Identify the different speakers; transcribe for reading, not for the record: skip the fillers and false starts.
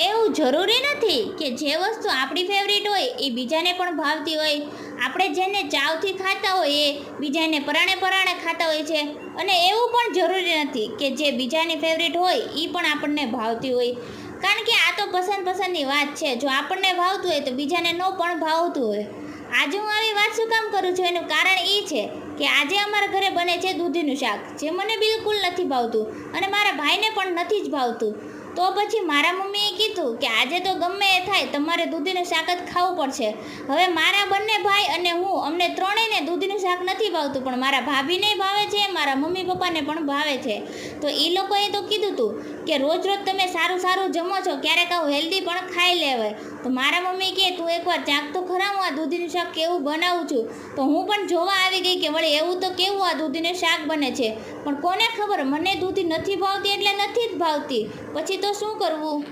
Speaker 1: એવું જરૂરી નથી કે જે વસ્તુ આપણી ફેવરિટ હોય એ બીજાને પણ ભાવતી હોય. આપણે જેને ચાવથી ખાતા હોય એ બીજાને પરાણે પરાણે ખાતા હોય છે. અને એવું પણ જરૂરી નથી કે જે બીજાની ફેવરિટ હોય એ પણ આપણને ભાવતી હોય. કારણ કે આ તો પસંદની વાત છે. જો આપણને ભાવતું હોય તો બીજાને ન પણ ભાવતું હોય. આજે હું આવી વાત શું કામ કરું છું એનું કારણ એ છે કે આજે અમારા ઘરે બને છે દૂધીનું શાક, જે મને બિલકુલ નથી ભાવતું અને મારા ભાઈને પણ નથી જ ભાવતું. તો પછી મારા મમ્મીએ કીધું કે આજે તો ગમે એ થાય તમારે દૂધીનું શાક જ ખાવું પડશે. હવે મારા બંને ભાઈ અને હું અમને ત્રણેયને દૂધીનું શાક નથી ભાવતું, પણ મારા ભાભીને ભાવે છે, મારા મમ્મી પપ્પાને પણ ભાવે છે. તો એ લોકોએ તો કીધું હતું કે રોજ રોજ તમે સારું જમો છો, ક્યારેક આવું હેલ્ધી પણ ખાઈ લેવાય. તો મારા મમ્મી કહે તું એકવાર ચાખ તો ખરા હું આ દૂધીનું શાક કેવું બનાવું છું. તો હું પણ જોવા આવી ગઈ કે વળી એવું તો કેવું આ દૂધીનું શાક બને છે. પણ કોને ખબર, મને દૂધી નથી ભાવતી એટલે નથી જ ભાવતી. પછી તો શું કરવું.